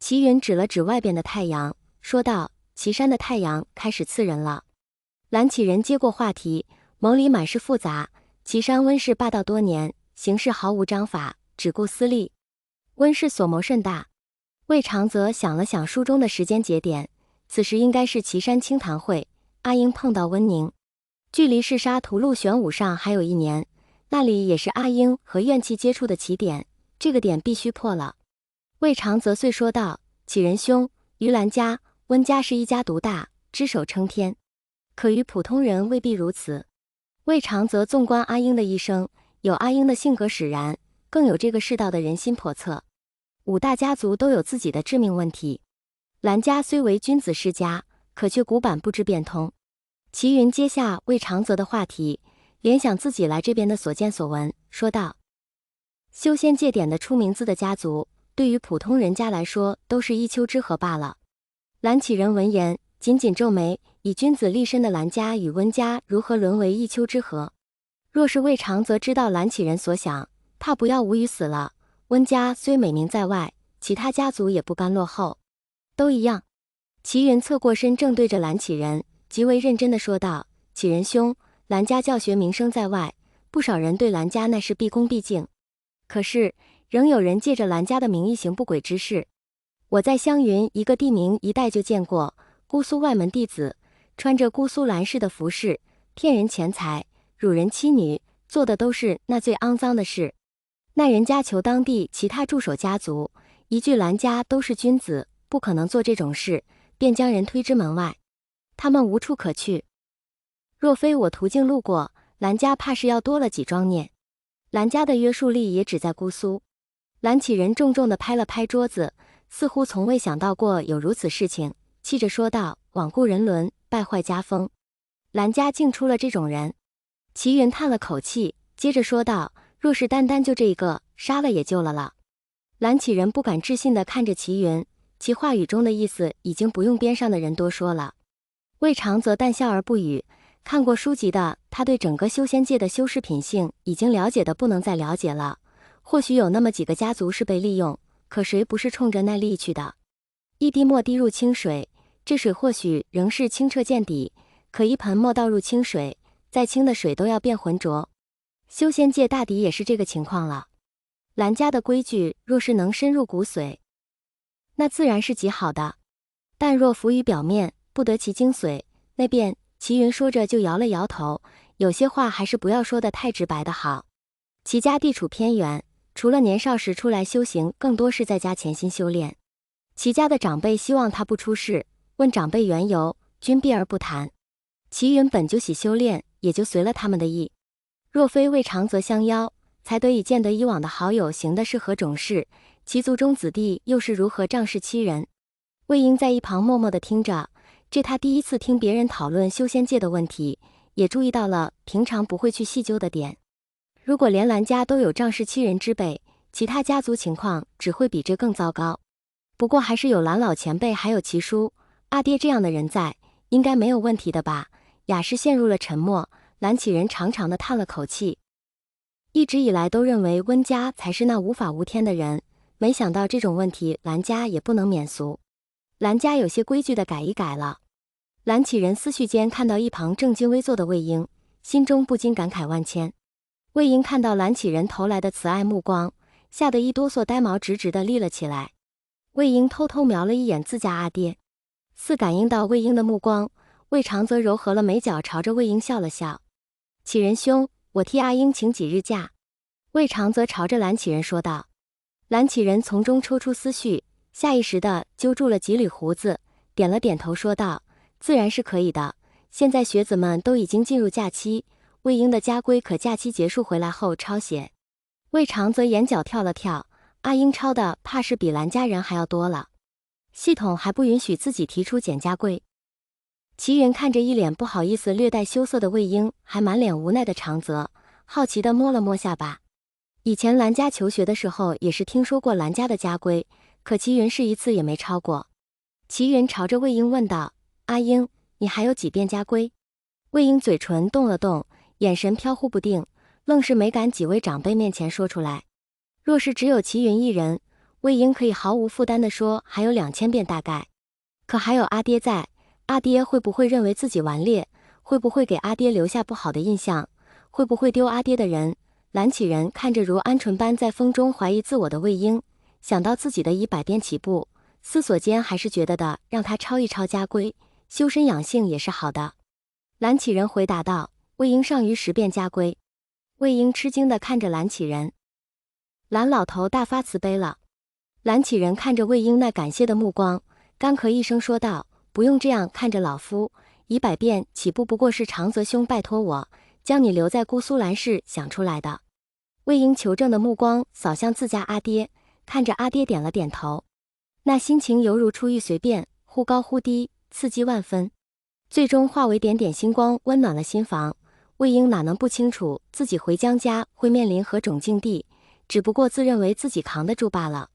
齐云指了指外边的太阳，说道：“岐山的太阳开始刺人了。”蓝启仁接过话题，眸里满是复杂。岐山温氏霸道多年，行事毫无章法，只顾私利。温氏所谋甚大。魏长则想了想书中的时间节点，此时应该是岐山清谈会，阿英碰到温宁，距离弑杀屠戮玄武上还有1年，那里也是阿英和怨气接触的起点，这个点必须破了。魏长则遂说道：“启仁兄，于兰家、温家是一家独大，只手撑天，可于普通人未必如此。”魏长则纵观阿英的一生，有阿英的性格使然，更有这个世道的人心叵测。5大家族都有自己的致命问题，兰家虽为君子世家，可却古板不知变通。齐云接下魏长则的话题，联想自己来这边的所见所闻，说道：“修仙界点的出名字的家族，对于普通人家来说，都是一丘之貉罢了。”蓝启仁闻言，紧紧皱眉，以君子立身的蓝家与温家如何沦为一丘之貉？若是魏长则知道蓝启仁所想，怕不要无语死了。温家虽美名在外，其他家族也不甘落后，都一样。齐云侧过身，正对着蓝启仁，极为认真地说道：“启仁兄，蓝家教学名声在外，不少人对蓝家那是毕恭毕敬，可是仍有人借着蓝家的名义行不轨之事。我在湘云一个地名一带就见过，姑苏外门弟子穿着姑苏蓝氏的服饰，骗人钱财，辱人妻女，做的都是那最肮脏的事。那人家求当地其他驻守家族，一句蓝家都是君子，不可能做这种事，便将人推之门外，他们无处可去。若非我途径路过，蓝家怕是要多了几桩念。蓝家的约束力也只在姑苏。”蓝启仁重重地拍了拍桌子，似乎从未想到过有如此事情，气着说道：“罔顾人伦，败坏家风，蓝家竟出了这种人。”齐云叹了口气，接着说道：“若是单单就这个，杀了也就了。”蓝启仁不敢置信地看着齐云，其话语中的意思已经不用边上的人多说了。魏长则淡笑而不语，看过书籍的他对整个修仙界的修士品性已经了解的不能再了解了。或许有那么几个家族是被利用，可谁不是冲着那利去的？一滴墨滴入清水，这水或许仍是清澈见底，可一盆墨倒入清水，再清的水都要变浑浊。修仙界大抵也是这个情况了。蓝家的规矩若是能深入骨髓，那自然是极好的，但若浮于表面，不得其精髓，那便……齐云说着就摇了摇头，有些话还是不要说的太直白的好。齐家地处偏远，除了年少时出来修行，更多是在家潜心修炼。齐家的长辈希望他不出事，问长辈缘由，均避而不谈。齐云本就喜修炼，也就随了他们的意。若非魏长则相邀，才得以见得以往的好友行的是何种事，其族中子弟又是如何仗势欺人。魏婴在一旁默默地听着，这他第一次听别人讨论修仙界的问题，也注意到了平常不会去细究的点。如果连蓝家都有仗势欺人之辈，其他家族情况只会比这更糟糕。不过还是有蓝老前辈还有齐叔、阿爹这样的人在，应该没有问题的吧。雅士陷入了沉默，蓝启仁长长的叹了口气。一直以来都认为温家才是那无法无天的人，没想到这种问题蓝家也不能免俗。蓝家有些规矩的改一改了。蓝启仁思绪间看到一旁正襟危坐的魏婴，心中不禁感慨万千。魏婴看到蓝启仁投来的慈爱目光，吓得一哆嗦，呆毛直直地立了起来。魏婴偷偷瞄了一眼自家阿爹，似感应到魏婴的目光，魏长则柔和了眉角，朝着魏婴笑了笑：“启仁兄，我替阿英请几日假。”魏长则朝着蓝启仁说道。蓝启仁从中抽出思绪，下意识地揪住了几缕胡子，点了点头说道：“自然是可以的。现在学子们都已经进入假期，魏婴的家规可假期结束回来后抄写。”魏长则眼角跳了跳，阿英抄的怕是比蓝家人还要多了，系统还不允许自己提出减家规。齐云看着一脸不好意思略带羞涩的魏婴，还满脸无奈的长泽，好奇地摸了摸下巴。以前蓝家求学的时候也是听说过蓝家的家规，可齐云是一次也没抄过。齐云朝着魏婴问道：“阿英，你还有几遍家规？”魏婴嘴唇动了动，眼神飘忽不定，愣是没敢几位长辈面前说出来。若是只有齐云一人，魏婴可以毫无负担地说还有2000遍大概。可还有阿爹在，阿爹会不会认为自己顽劣？会不会给阿爹留下不好的印象？会不会丢阿爹的人？蓝启仁看着如鹌鹑般在风中怀疑自我的魏婴，想到自己的以100遍起步，思索间还是觉得的让他抄一抄家规，修身养性也是好的。蓝启仁回答道：魏婴上于10遍家规。魏婴吃惊地看着蓝启仁，蓝老头大发慈悲了。蓝启仁看着魏婴那感谢的目光，干咳一声说道：不用这样看着老夫，以100遍起步不过是长泽兄拜托我将你留在姑苏兰氏想出来的。魏婴求证的目光扫向自家阿爹，看着阿爹点了点头，那心情犹如出狱随便，忽高忽低，刺激万分，最终化为点点星光，温暖了心房。魏婴哪能不清楚自己回江家会面临何种境地，只不过自认为自己扛得住罢了。